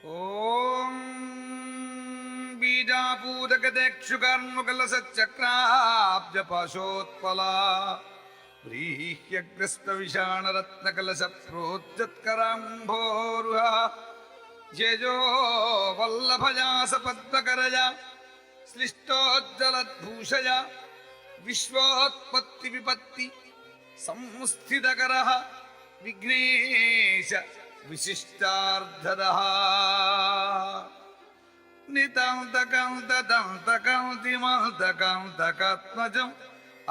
ॐ बीजापूरकदेक्षुकर्मुकलसच्चक्राब्जपाशोत्पला व्रीह्यग्रस्तविषाणरत्नकलशप्रोच्चत्कराम्भोरुहा Jeju वल्लभया सपद्मकरया श्लिष्टोज्ज्वलद्भूषया विश्वोत्पत्तिविपत्ति संस्थितकरः Vighnesh विशिष्टार्धदः नितान्तकान्तदन्तकान्तिमन्तकान्तकात्मजम्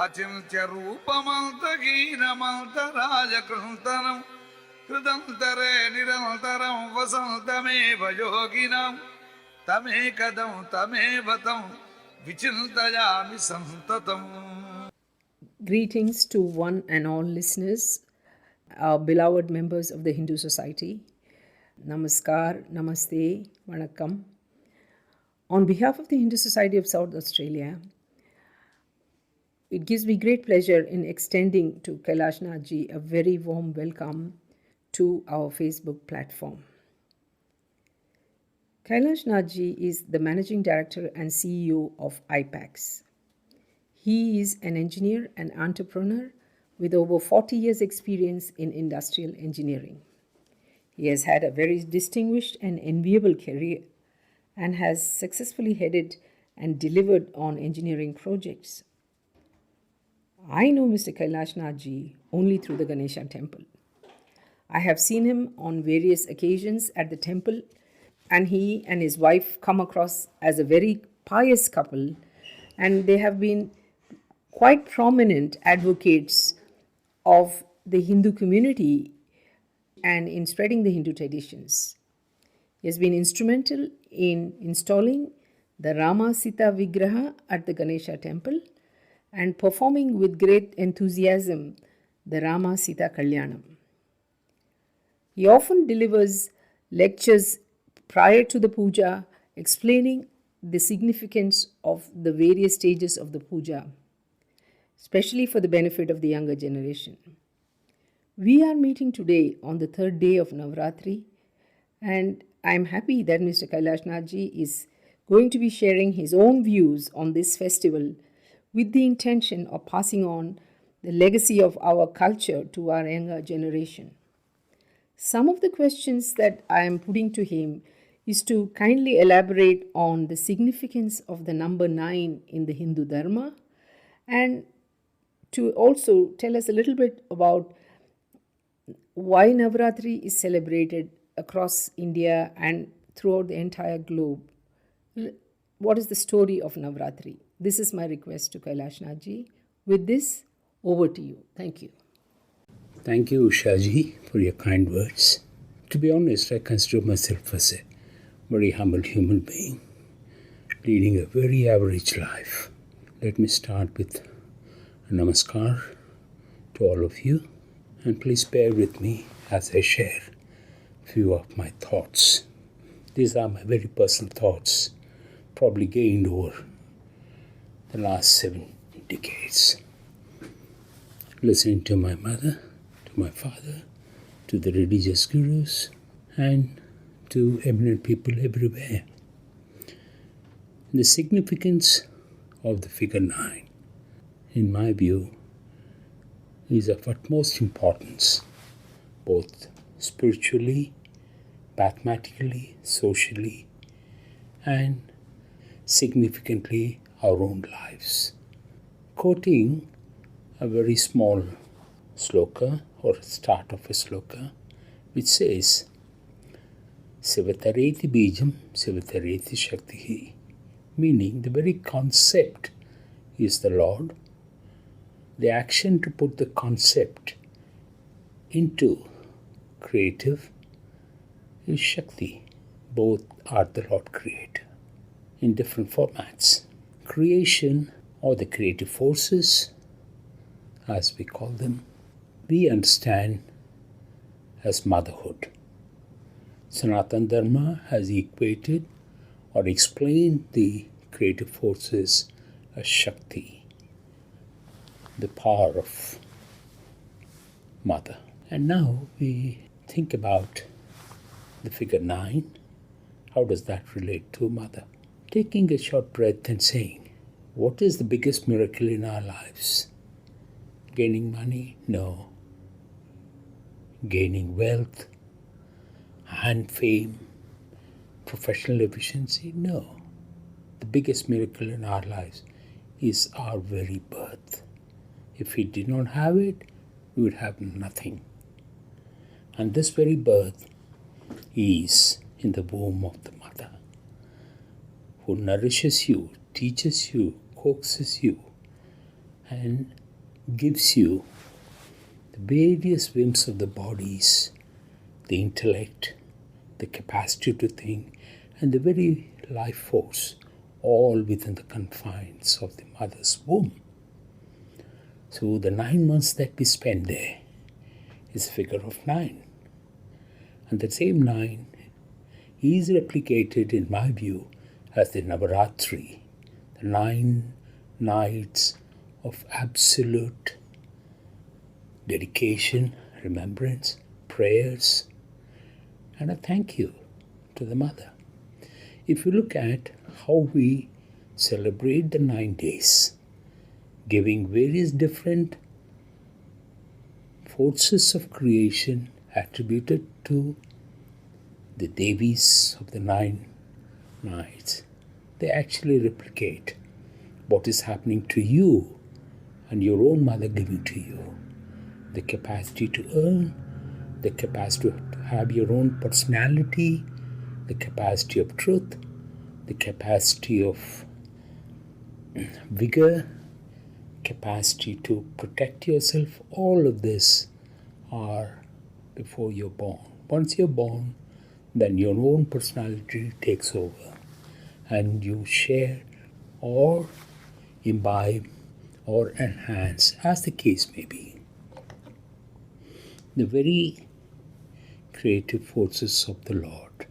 अचिन्त्यरूपमन्तहीनमन्तराजकृन्तनं कृतन्तरे निरन्तरं वसन्तमेव योगिनां तमेकदं तमेव तं विचिन्तयामि सन्ततम्. Greetings to one and all listeners, our beloved members of the Hindu Society. Namaskar, Namaste, Vanakkam. On behalf of the Hindu Society of South Australia, it gives me great pleasure in extending to Kailash Nathji a very warm welcome to our Facebook platform. Kailash Nathji is the Managing Director and CEO of IPAX. He is an engineer and entrepreneur with over 40 years' experience in industrial engineering. He has had a very distinguished and enviable career and has successfully headed and delivered on engineering projects. I know Mr. Kailash Nathji only through the Ganesha temple. I have seen him on various occasions at the temple, and he and his wife come across as a very pious couple, and they have been quite prominent advocates of the Hindu community and in spreading the Hindu traditions. He has been instrumental in installing the Rama Sita Vigraha at the Ganesha temple and performing with great enthusiasm the Rama Sita Kalyanam. He often delivers lectures prior to the puja explaining the significance of the various stages of the puja, especially for the benefit of the younger generation. We are meeting today on the third day of Navarathri, and I am happy that Mr. Kailash Nathji is going to be sharing his own views on this festival with the intention of passing on the legacy of our culture to our younger generation. Some of the questions that I am putting to him is to kindly elaborate on the significance of the number 9 in the Hindu Dharma, and to also tell us a little bit about why Navarathri is celebrated across India and throughout the entire globe. What is the story of Navarathri? This is my request to Kailash Nathji. With this, over to you. Thank you. Thank you, Ushaji, for your kind words. To be honest, I consider myself as a very humble human being, leading a very average life. Let me start with a namaskar to all of you, and please bear with me as I share a few of my thoughts. These are my very personal thoughts, probably gained over the last 7 decades. Listening to my mother, to my father, to the religious gurus, and to eminent people everywhere. The significance of the figure 9, in my view, is of utmost importance, both spiritually, mathematically, socially, and significantly our own lives. Quoting a very small sloka or start of a sloka which says, Sivatareti bijam, Sivatareti shaktihi, meaning the very concept is the Lord. The action to put the concept into creative is Shakti. Both are the Lord Creator in different formats. Creation, or the creative forces, as we call them, we understand as motherhood. Sanatana Dharma has equated or explained the creative forces as Shakti, the power of mother. And now we think about the figure 9 How does that relate to mother? Taking a short breath and saying, what is the biggest miracle in our lives? Gaining money? No. Gaining wealth and fame, professional efficiency? No. The biggest miracle in our lives is our very birth. If we did not have it, we would have nothing. And this very birth is in the womb of the mother, who nourishes you, teaches you, coaxes you, and gives you the various whims of the bodies, the intellect, the capacity to think, and the very life force, all within the confines of the mother's womb. So the 9 months that we spend there is a figure of 9. And the same 9 is replicated, in my view, as the Navarathri, the 9 nights of absolute dedication, remembrance, prayers, and a thank you to the mother. If you look at how we celebrate the 9 days, giving various different forces of creation attributed to the Devis of the 9 nights, they actually replicate what is happening to you and your own mother giving to you. The capacity to earn, the capacity to have your own personality, the capacity of truth, the capacity of vigor, capacity to protect yourself. All of this are before you're born. Once you're born, then your own personality takes over and you share or imbibe or enhance, as the case may be, the very creative forces of the Lord.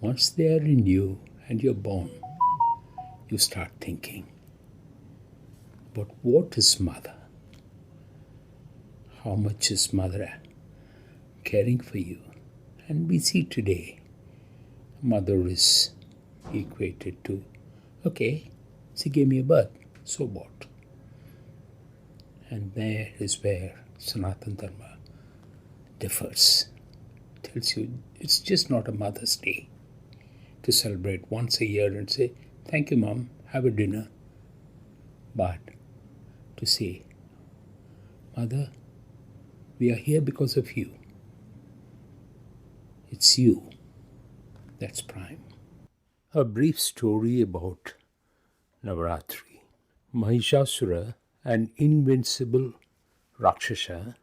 Once they are in you and you're born, you start thinking, but what is mother? How much is mother caring for you? And we see today, mother is equated to, okay, she gave me a birth, so what? And there is where Sanatana Dharma differs. Tells you it's just not a Mother's Day to celebrate once a year and say, thank you, Mom, have a dinner. But to say, Mother, we are here because of you. It's you that's prime. A brief story about Navarathri. Mahishasura, an invincible Rakshasa,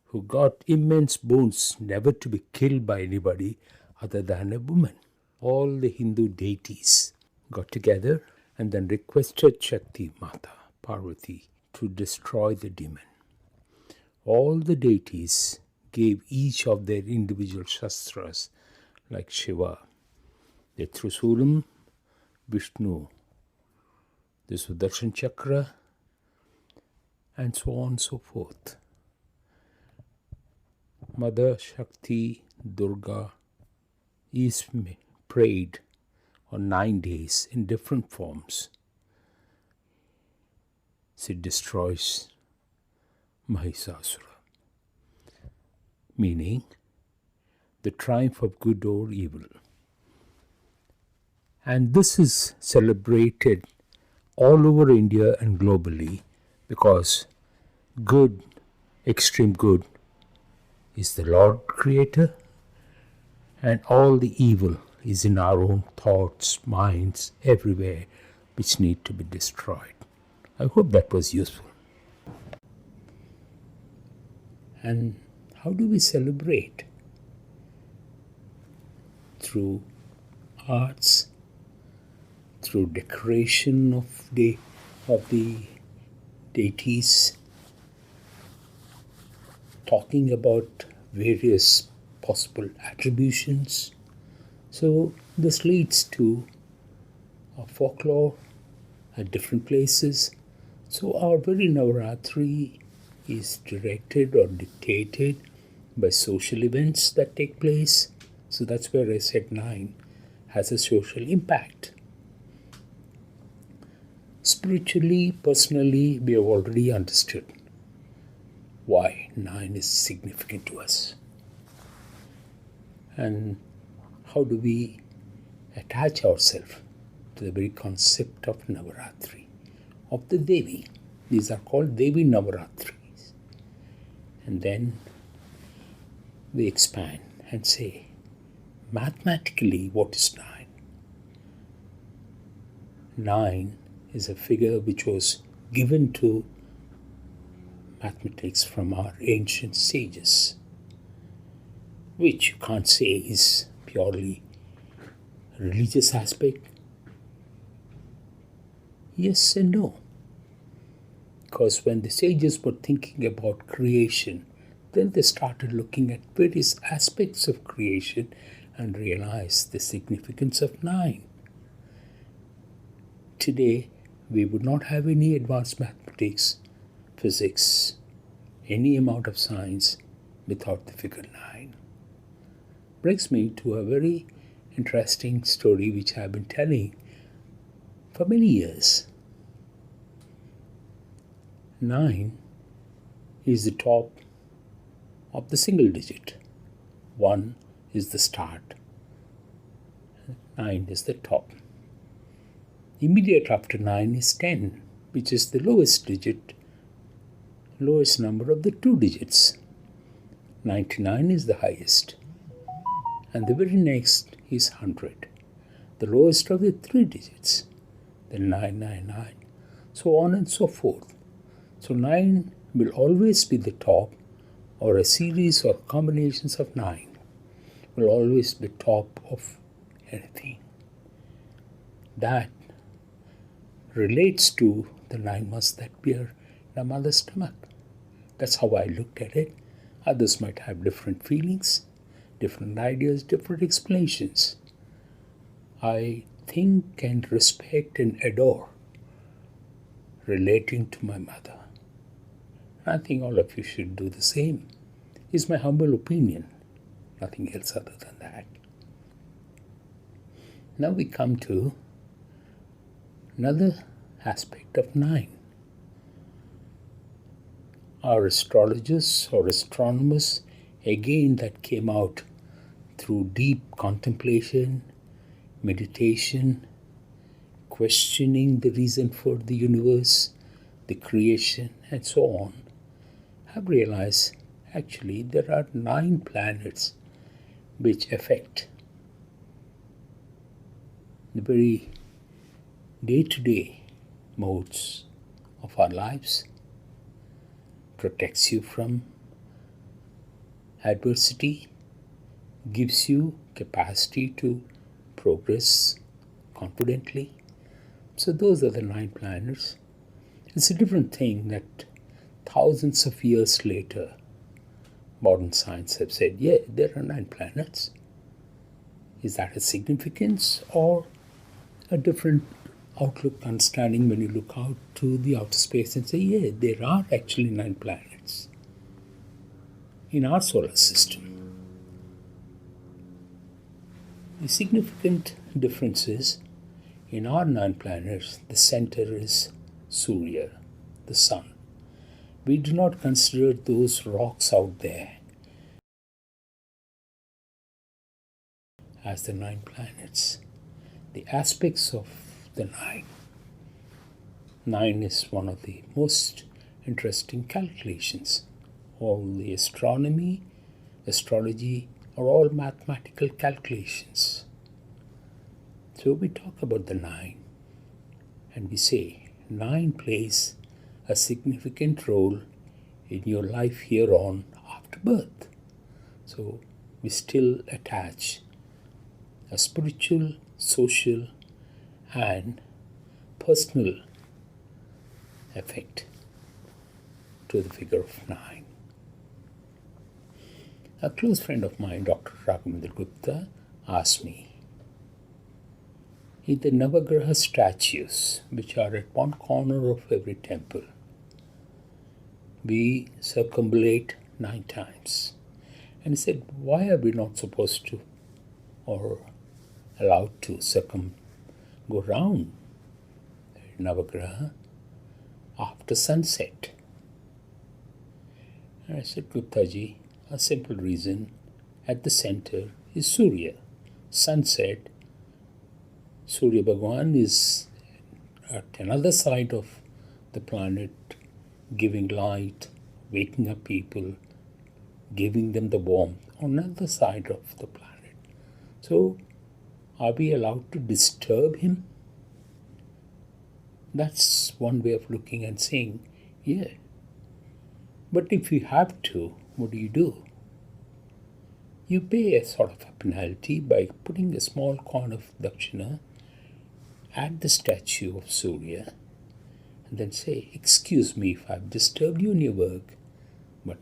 who got immense boons never to be killed by anybody other than a woman. All the Hindu deities got together and then requested Shakti Mata, Parvati, to destroy the demon. All the deities gave each of their individual shastras, like Shiva, the Trisulam, Vishnu, the Sudarshan Chakra, and so on and so forth. Mother Shakti Durga is prayed on 9 days in different forms. She destroys Mahishasura, meaning the triumph of good over evil. And this is celebrated all over India and globally because good, extreme good, is the Lord Creator, and all the evil is in our own thoughts, minds, everywhere, which need to be destroyed. I hope that was useful. And how do we celebrate? Through arts, through decoration of the deities, talking about various possible attributions. So this leads to a folklore at different places. So our very Navarathri is directed or dictated by social events that take place. So that's where I said 9. has a social impact. Spiritually, personally, we have already understood why 9 is significant to us. And how do we attach ourselves to the very concept of Navarathri, of the Devi. These are called Devi Navarathris. And then we expand and say, mathematically, what is 9? 9 is a figure which was given to mathematics from our ancient sages, which you can't say is purely religious aspect. Yes and no. Because when the sages were thinking about creation, then they started looking at various aspects of creation and realized the significance of 9. Today, we would not have any advanced mathematics, physics, any amount of science without the figure 9. Brings me to a very interesting story which I have been telling for many years. 9 is the top of the single digit. 1 is the start. 9 is the top. Immediate after 9 is 10, which is the lowest digit, lowest number of the 2 digits. 99 is the highest. And the very next is 100, the lowest of the 3 digits. Then 999, so on and so forth. So 9 will always be the top, or a series or combinations of 9 will always be top of anything. That relates to the 9 months that we are in our mother's stomach. That's how I look at it. Others might have different feelings, different ideas, different explanations. I think and respect and adore relating to my mother. I think all of you should do the same. Is my humble opinion. Nothing else other than that. Now we come to another aspect of 9. Our astrologers or astronomers, again, that came out through deep contemplation, meditation, questioning the reason for the universe, the creation, and so on, have realized actually there are 9 planets which affect the very day-to-day modes of our lives, protects you from adversity, gives you capacity to progress confidently. So those are the 9 planets. It's a different thing that thousands of years later, modern science have said, yeah, there are 9 planets. Is that a significance or a different outlook, understanding when you look out to the outer space and say, yeah, there are actually 9 planets in our solar system? The significant difference is, in our 9 planets, the center is Surya, the sun. We do not consider those rocks out there as the 9 planets. The aspects of the 9. 9 is one of the most interesting calculations. All the astronomy, astrology are all mathematical calculations. So we talk about the 9 and we say 9 plays a significant role in your life here on after birth. So we still attach a spiritual, social, and personal effect to the figure of 9. A close friend of mine, Dr. Raghavendra Gupta, asked me, in the Navagraha statues, which are at one corner of every temple, we circumambulate 9 times. And he said, why are we not supposed to, or allowed to go round Navagraha after sunset. And I said, Guptaji, a simple reason, at the center is Surya. Sunset, Surya Bhagwan is at another side of the planet, giving light, waking up people, giving them the warmth on another side of the planet. So, are we allowed to disturb him? That's one way of looking and saying, yeah. But if you have to, what do? You pay a sort of a penalty by putting a small coin of dakshina at the statue of Surya and then say, excuse me if I've disturbed you in your work, but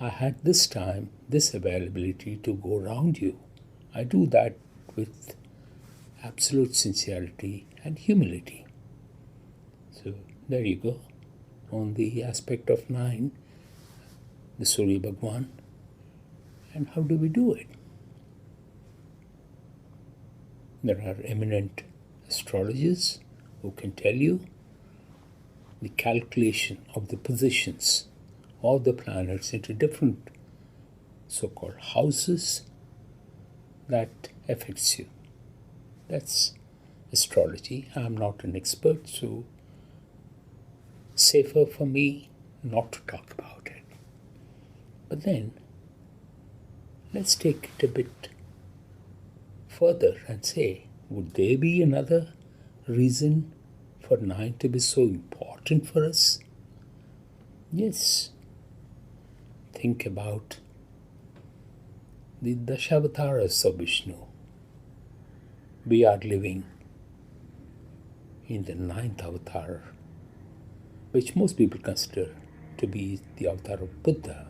I had this time, this availability to go around you. I do that with absolute sincerity and humility. So there you go. On the aspect of 9, the Surya Bhagwan, and how do we do it? There are eminent astrologers who can tell you the calculation of the positions of the planets into different so-called houses that affects you. That's astrology. I'm not an expert, so safer for me not to talk about it. But then, let's take it a bit further and say, would there be another reason for 9 to be so important for us? Yes. Think about the Dashavataras of Vishnu. We are living in the 9th avatar, which most people consider to be the avatar of Buddha.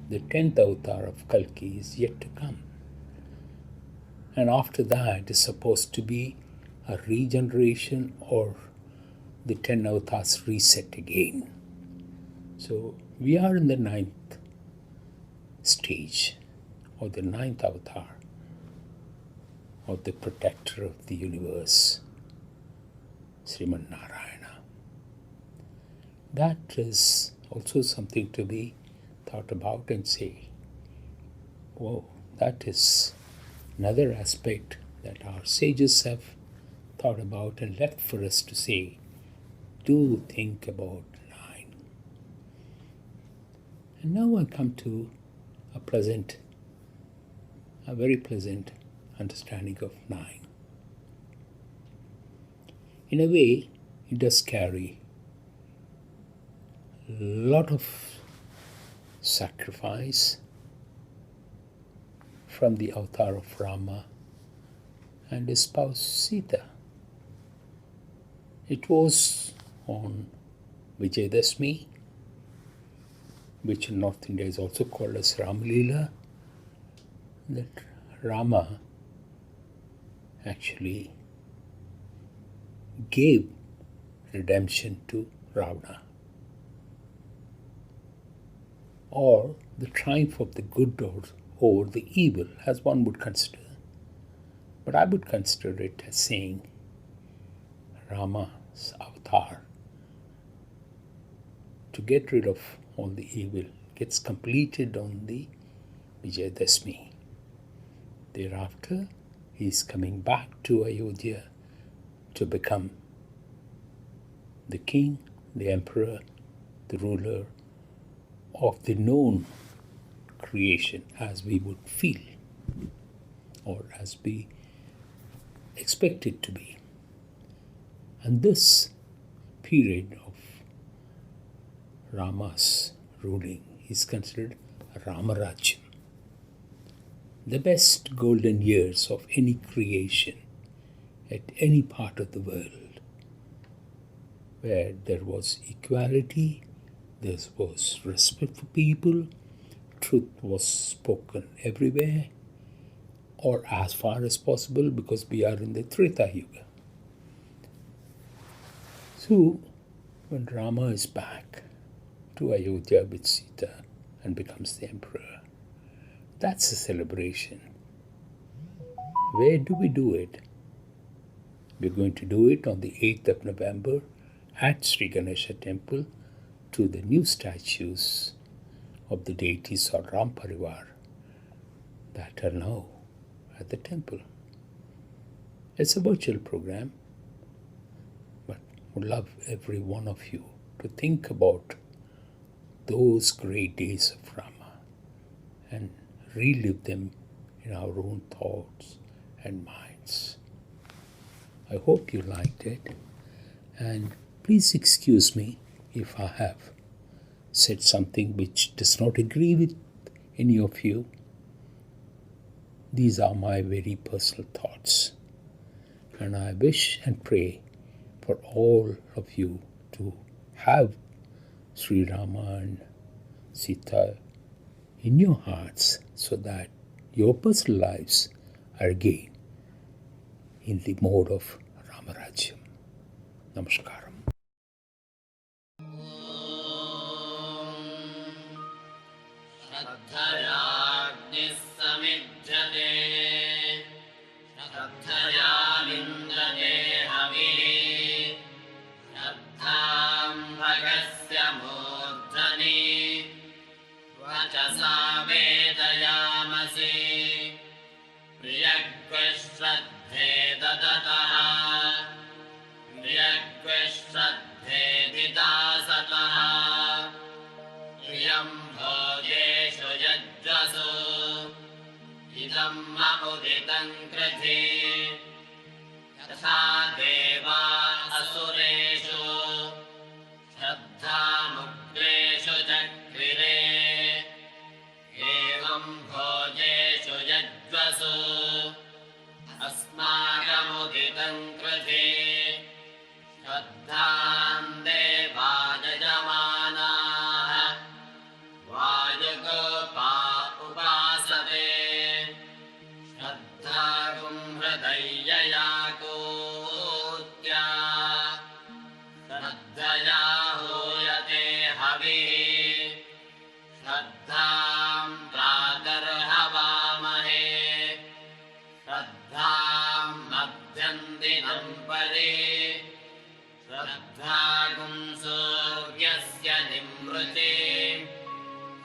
The 10th avatar of Kalki is yet to come. And after that is supposed to be a regeneration or the 10 avatars reset again. So we are in the 9th stage, or the 9th avatar of the protector of the universe, Sriman Narayana. That is also something to be thought about and say, whoa, that is another aspect that our sages have thought about and left for us to say, do think about 9. And now I come to a very pleasant understanding of 9. In a way, it does carry a lot of sacrifice from the avatar of Rama and his spouse Sita. It was on Vijayadashmi, which in North India is also called as Ramalila, that Rama actually gave redemption to Ravana, or the triumph of the good over the evil, as one would consider. But I would consider it as saying Rama's avatar to get rid of all the evil gets completed on the Vijayadashmi. Thereafter, he is coming back to Ayodhya to become the king, the emperor, the ruler of the known creation as we would feel or as we expect it to be. And this period of Rama's ruling is considered Ramarajyam, the best golden years of any creation at any part of the world, where there was equality, there was respect for people, truth was spoken everywhere, or as far as possible, because we are in the Treta Yuga. So, when Rama is back to Ayodhya with Sita and becomes the emperor, that's a celebration. where do we do it? We're going to do it on the 8th of November at Sri Ganesha temple to the new statues of the deities of Ram Parivar that are now at the temple. It's a virtual program, but would love every one of you to think about those great days of Rama and relive them in our own thoughts and minds. I hope you liked it, and please excuse me if I have said something which does not agree with any of you. These are my very personal thoughts, and I wish and pray for all of you to have Sri Rama and Sita in your hearts so that your personal lives are again in the mode of Ramarajyam. Namaskaram. श्रद्धयाग्निः समिज्जते श्रद्धया विन्दते हविः श्रद्धां भगस्य मूर्धनि वचसा वेदयामसि प्रियग्श्रद्धे ददतः प्रियग्श्रद्धेति दासतः प्रियं भोजेषु यज्वसु इदं ममुदितं कृधि यथा देवा असुरेषु श्रद्धामुग्रेषु चक्रिरे एवं भोजेषु यज्वसु अस्माकमुदितं कृधि श्रद्धां देवा यजमानाः वायुगोपा उपासते श्रद्धागुं हृदयया कूत्या श्रद्धया हूयते हविः श्रद्धां प्रातर्हवामहे श्रद्धां मध्यन्दिनं परि श्रद्धागुं सूर्यस्य निमृते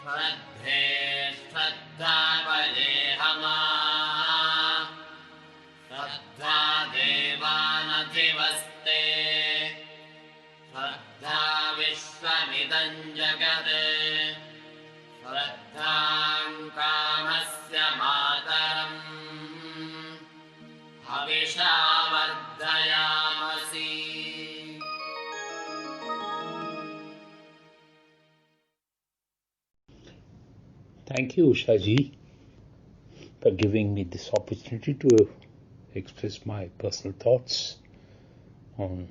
श्रद्धे श्रद्धापरेहमा श्रद्धा देवानधिवस्ते श्रद्धा विश्वमिदं जगत् श्रद्धां कामस्य मातरम् हविषा वर्धयामसि. Thank you, Ushaji, for giving me this opportunity to express my personal thoughts on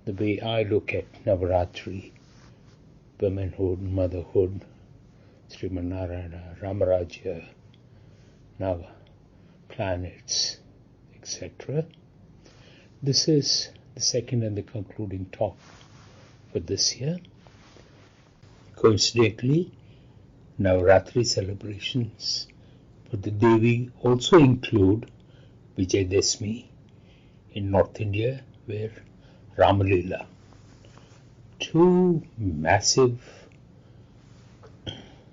the way I look at Navarathri, womanhood, motherhood, Srimanarayana, Ramarajya, Nava, planets, etc. This is the second and the concluding talk for this year. Coincidentally, Navarathri celebrations for the Devi also include Vijayadashmi in North India, where Ramalila, two massive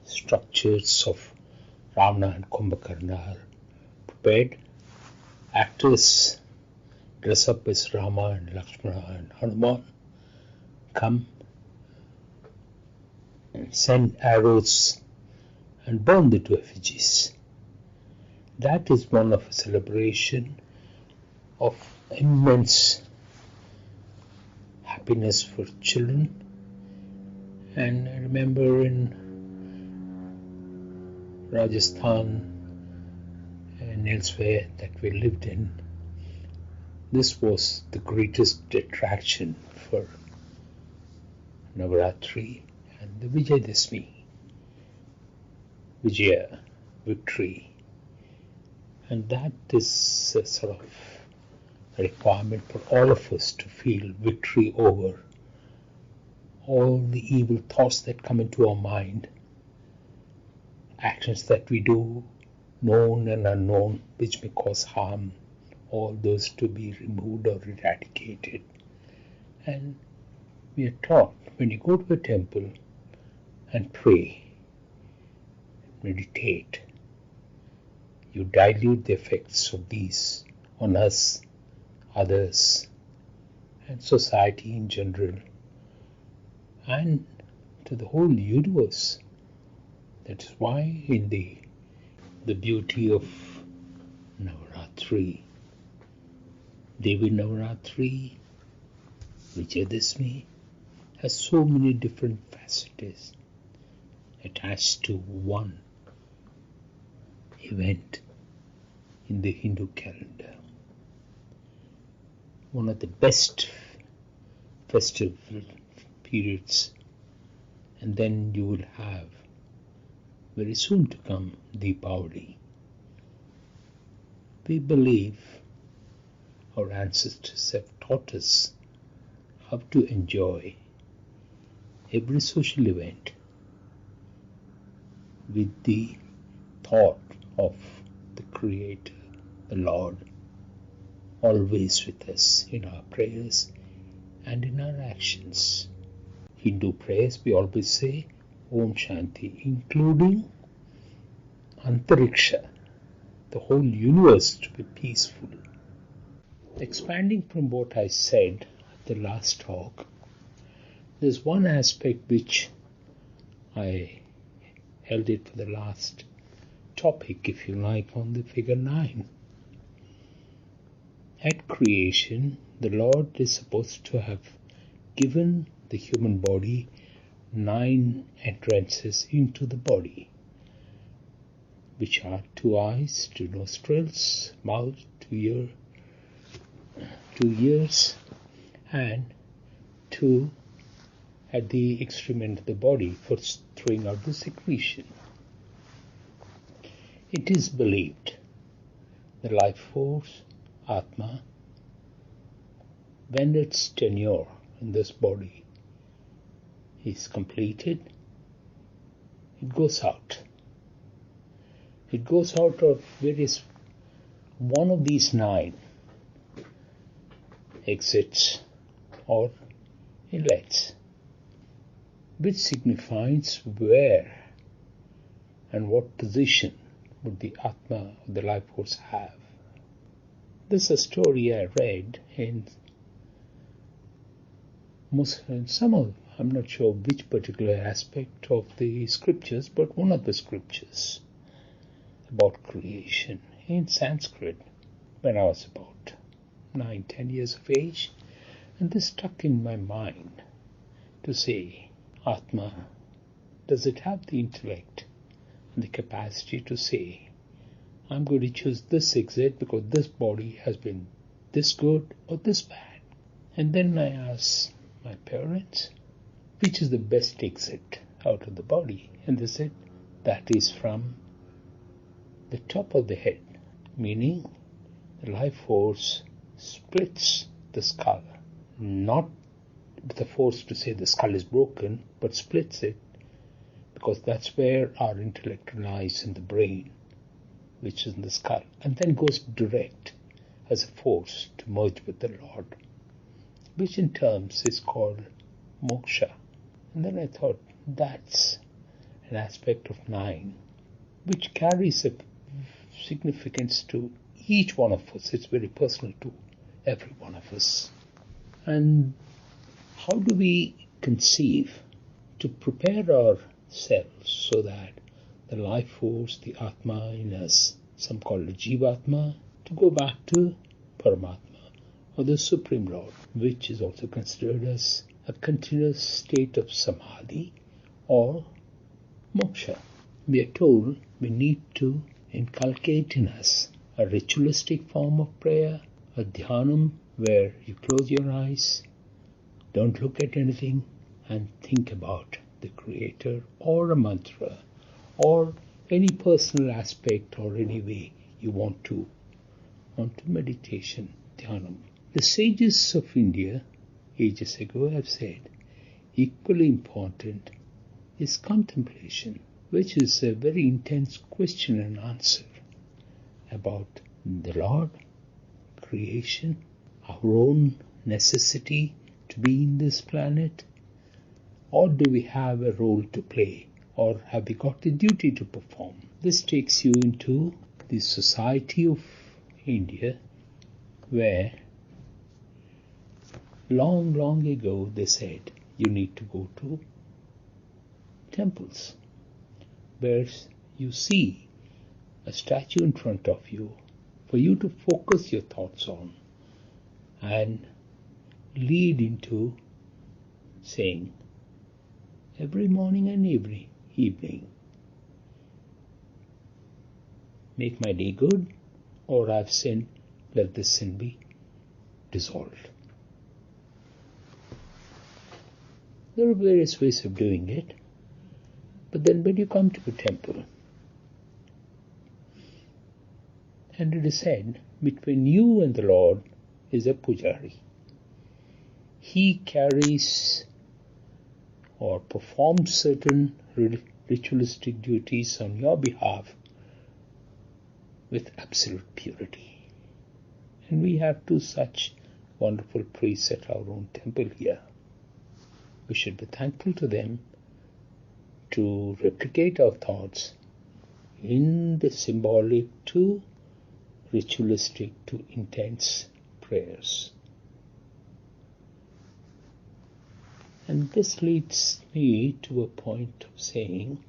structures of Ravana and Kumbhakarna are prepared. Actors dress up as Rama and Lakshmana and Hanuman, come and send arrows and burn the two effigies. That is one of a celebration of immense happiness for children. And I remember in Rajasthan and elsewhere that we lived in, this was the greatest attraction for Navaratri and the Vijayadashmi, Vijaya, victory. And that is a sort of requirement for all of us to feel victory over all the evil thoughts that come into our mind, actions that we do, known and unknown, which may cause harm, all those to be removed or eradicated. And we are taught when you go to a temple and pray, meditate, you dilute the effects of these on us, others, and society in general, and to the whole universe. That is why in the beauty of Navarathri, Devi Navarathri, Vijayadashmi, has so many different facets attached to one event in the Hindu calendar. One of the best festive periods, and then you will have very soon to come Deepavali. We believe our ancestors have taught us how to enjoy every social event with the thought of the Creator, the Lord, always with us in our prayers and in our actions. Hindu prayers, we always say Om Shanti, including Antariksha, the whole universe to be peaceful. Expanding from what I said at the last talk, there's one aspect which I held it for the last topic, if you like, on the figure 9. At creation, the Lord is supposed to have given the human body 9 entrances into the body, which are 2 eyes, 2 nostrils, mouth, 2 ears, and 2 at the extreme end of the body for throwing out the secretion. It is believed the life force, Atma, when its tenure in this body is completed, it goes out. It goes out of one of these 9 exits or inlets, which signifies where and what position would the Atma, the life force, have. This is a story I read in I'm not sure which particular aspect of the scriptures, but one of the scriptures about creation in Sanskrit when I was about 9-10 years of age, and this stuck in my mind to say, Atma, does it have the intellect and the capacity to say, I'm going to choose this exit because this body has been this good or this bad? And then I asked my parents, which is the best exit out of the body? And they said, that is from the top of the head, meaning the life force splits the skull, not with the force to say the skull is broken, but splits it, because that's where our intellect lies, in the brain, which is in the skull, and then goes direct as a force to merge with the Lord, which in terms is called moksha. And then I thought, that's an aspect of 9 which carries a significance to each one of us. It's very personal to every one of us. And how do we conceive to prepare ourselves so that the life force, the Atma in us, some call it Jivatma, to go back to Paramatma, or the Supreme Lord, which is also considered as a continuous state of Samadhi or moksha. We are told we need to inculcate in us a ritualistic form of prayer, a dhyanam where you close your eyes, don't look at anything, and think about the Creator or a mantra or any personal aspect or any way you want to meditation, dhyanam. The sages of India ages ago have said equally important is contemplation, which is a very intense question and answer. about the Lord, creation, our own necessity to be in this planet? Or do we have a role to play? Or have we got a duty to perform? This takes you into the society of India, where long, long ago they said you need to go to temples, where you see a statue in front of you for you to focus your thoughts on and lead into saying every morning and every evening, make my day good, or I've sinned, let this sin be dissolved. There are various ways of doing it, but then when you come to a temple, and it is said, between you and the Lord is a pujari. He carries or performs certain ritualistic duties on your behalf with absolute purity. And we have two such wonderful priests at our own temple here. We should be thankful to them to replicate our thoughts in the symbolic to ritualistic to intense prayers. And this leads me to a point of saying,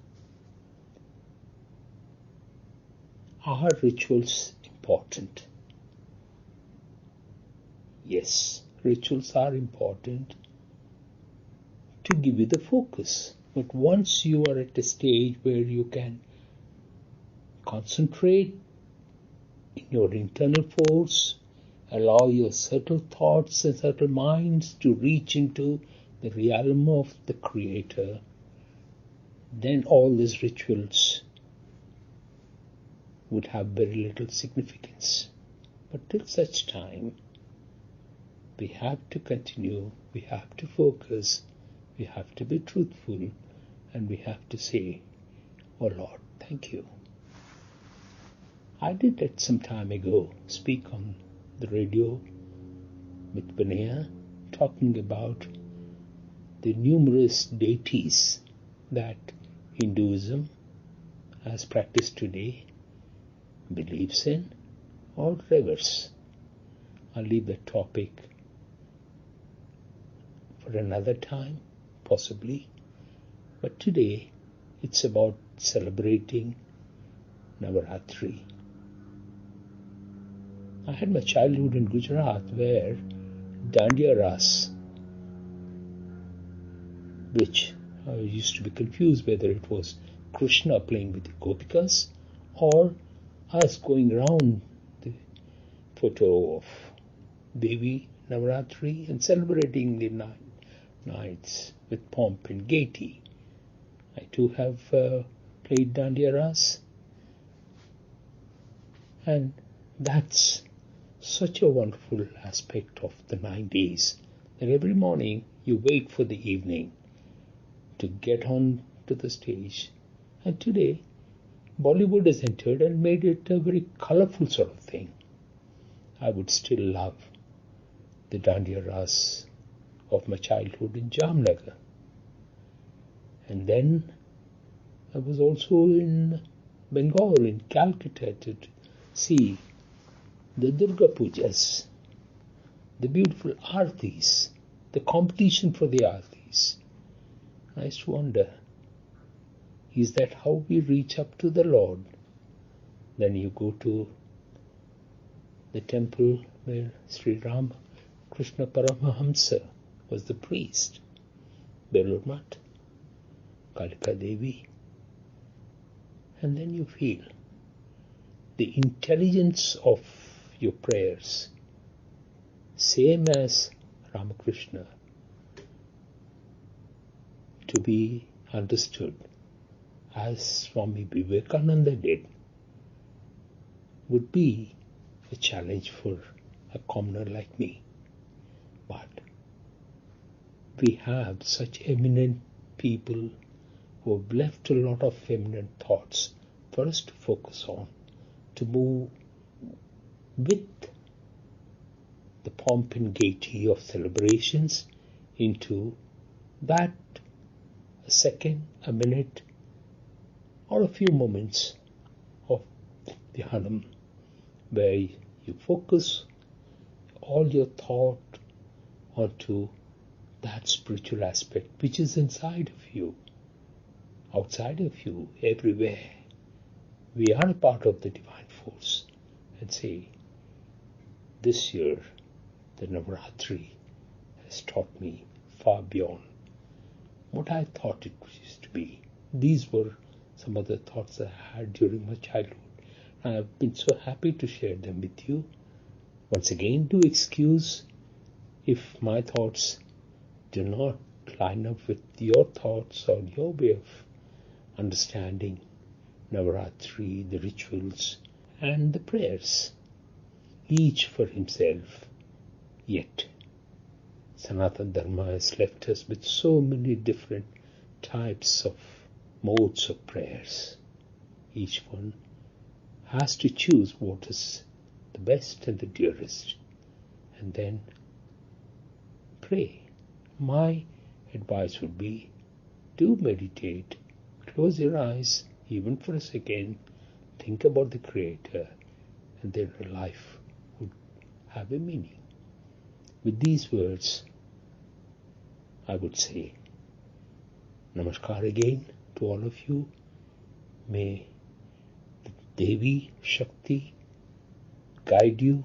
are rituals important? Yes, rituals are important to give you the focus. But once you are at a stage where you can concentrate in your internal force, allow your subtle thoughts and subtle minds to reach into the realm of the Creator, then all these rituals would have very little significance. But till such time, we have to continue, we have to focus, we have to be truthful, and we have to say, oh Lord, thank you. I did that some time ago, speak on the radio with Ganesha, talking about the numerous deities that Hinduism, as practiced today, believes in or reveres. I'll leave that topic for another time, possibly. But today, it's about celebrating Navarathri. I had my childhood in Gujarat, where Dandiya Ras, which I used to be confused whether it was Krishna playing with the Gopikas or us going around the photo of Devi Navarathri and celebrating the nights with pomp and gaiety. I too have played Dandiya Ras, and that's such a wonderful aspect of the 9 days that every morning you wait for the evening to get on to the stage. And today, Bollywood has entered and made it a very colorful sort of thing. I would still love the Dandiya Ras of my childhood in Jamnagar. And then I was also in Bengal, in Calcutta, to see the Durga Pujas, the beautiful Aartis, the competition for the Aartis. I used to wonder, is that how we reach up to the Lord? Then you go to the temple where Sriram, Krishna Paramahamsa, was the priest, Belur Math, Kalika Devi, and then you feel the intelligence of your prayers, same as Ramakrishna, to be understood as Swami Vivekananda did, would be a challenge for a commoner like me. But we have such eminent people who have left a lot of eminent thoughts for us to focus on, to move with the pomp and gaiety of celebrations into that a second, a minute, or a few moments of dhyanam, where you focus all your thought onto that spiritual aspect which is inside of you, outside of you, everywhere. We are a part of the divine force, and say, this year the Navarathri has taught me far beyond what I thought it used to be. These were some of the thoughts I had during my childhood. I have been so happy to share them with you. Once again, do excuse if my thoughts do not line up with your thoughts or your way of understanding Navaratri, the rituals, and the prayers, each for himself. Yet, Sanatana Dharma has left us with so many different types of modes of prayers. Each one has to choose what is the best and the dearest, and then pray. My advice would be, do meditate, close your eyes even for a second, think about the Creator, and then your life would have a meaning. With these words, I would say Namaskar again to all of you. May the Devi Shakti guide you,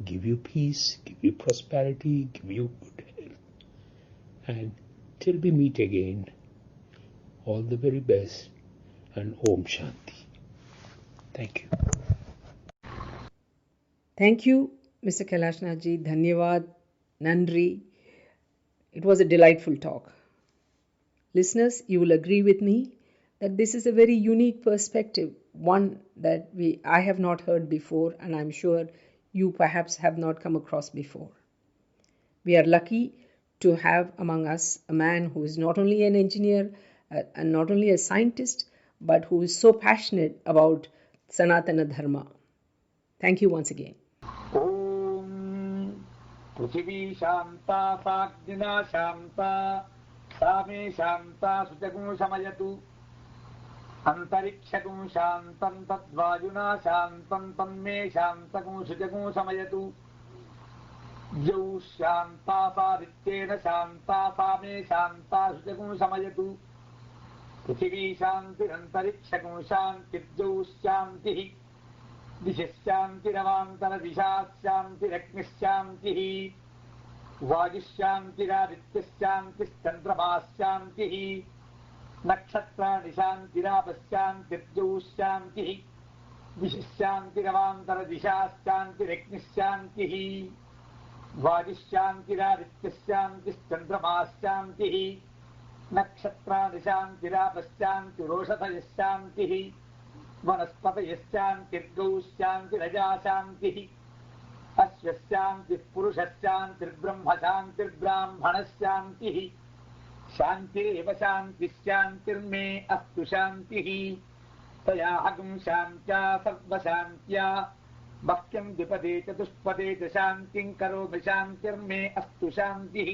give you peace, give you prosperity, give you good health. And till we meet again, all the very best, and Om Shanti. Thank you. Thank you, Mr. Kailashnathji. Dhanyavad, Nandri. It was a delightful talk. Listeners, you will agree with me that this is a very unique perspective, one that I have not heard before, and I'm sure you perhaps have not come across before. We are lucky to have among us a man who is not only an engineer and not only a scientist, but who is so passionate about Sanatana Dharma. Thank you once again. Om Prithvi Shanta Sagnina Shanta Same Shanta Sutagun Samayatu Antarikshagun Shantam Tadvajuna Shantam Tamme Shantagun Sutagun Samayatu Jau Shanta Sadityena Shanta Same Shanta Sutagun Samayatu Prithvi Shanti Antarikshagun Shanti Jau Shanti Dishasyantiravantara Dishasyantiragnisyantihi Vajishyantiradityasyantischandramasyantihi Nakshatranisyantirapasyantirjusyantihi Dishasyantiravantara Dishasyantiragnisyantihi Vajishyantiradityasyantischandramasyantihi Nakshatranisyantirapasyantiroshadayasyantihi वनस्पतयश्चान्तिर्गौश्चान्तिरजाशान्तिः अश्वश्चान्तिः पुरुषश्चान्तिर्ब्रह्मशान्तिर्ब्राह्मणश्चान्तिः शान्तिरेव शान्तिश्चान्तिर्मे अस्तु शान्तिः तया अगं शान्त्या सर्वशान्त्या वाक्यं द्विपदे चतुष्पदे च शान्तिं करोमि शान्तिर्मे अस्तु शान्तिः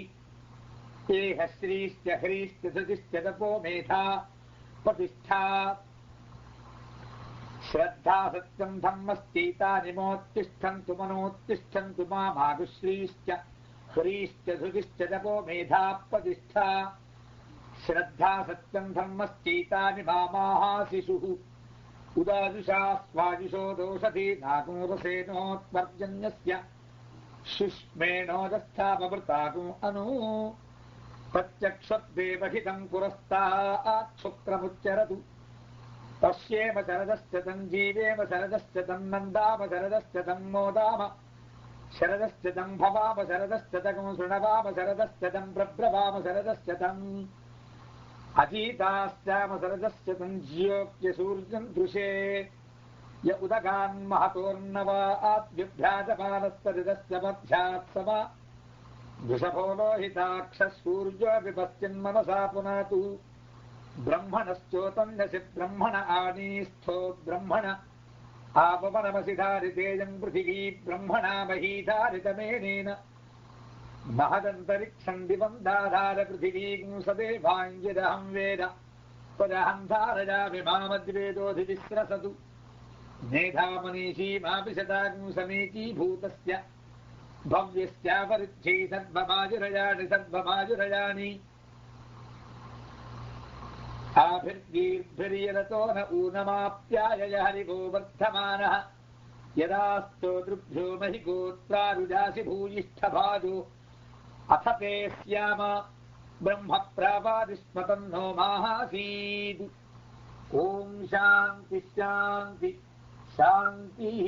एह श्रीश्च ह्रीश्च धृतिश्च तपो मेधा प्रतिष्ठा श्रद्धा सत्यं धम्मश्चैतानि मोत्तिष्ठन्तु मनोत्तिष्ठन्तु मामागुश्रीश्च ह्रीश्च धृतिश्च तपो मेधा प्रतिष्ठा श्रद्धा सत्यं धम्मश्चैतानि मामाशिषुः उदाजुषा स्वाजुषो दोषधि नागोरसेनोत्पर्जन्यस्य शुष्मेणोदस्थापवृतागो अनु प्रत्यक्षद्देवहितं पुरस्तात् शुक्रमुच्चरतु तस्येम शरदश्च तं जीवेम शरदश्च तं नन्दाम शरदश्च तं मोदाम शरदश्च तं भवाम शरदश्च तं शृणवाम शरदश्च तं प्रब्रवाम शरदश्च तम् अजीताश्चाम शरदश्च तं ज्योत्य सूर्यं दृशे य उदगान् महतोर्नवात् विभ्राजमानस्तरिदश्च मध्यात् सम वृषभो लोहिताक्षः सूर्यो विपश्चिन्मनसा पुनातु ब्रह्मणश्चोतन्यसि ब्रह्मण आनीस्थो ब्रह्मण आपमनमसि धारितेजम् पृथिवी ब्रह्मणा महीधारितमेनेन महदन्तरिक्षम् दिवम् दाधार पृथिवीम् सदेवाञ्जिदहम् वेद त्वदहम् धारयामि मामद्वेदोऽधितिस्रसतु मेधा मनीषीमापि शताम् समीचीभूतस्य भव्यस्यापरिच्छै सर्वमाजुरयाणि सर्वमाजुरयाणि आभिर्गीर्भिर्यरतो न ऊनमाप्यायय हरिवो वर्धमानः यदास्तोतृभ्यो महिगोत्रारुजासि भूयिष्ठभाजो अथ ते स्याम ब्रह्म प्रावादिस्मतन्नो माहासीद्। ॐ शान्ति शान्ति शान्तिः।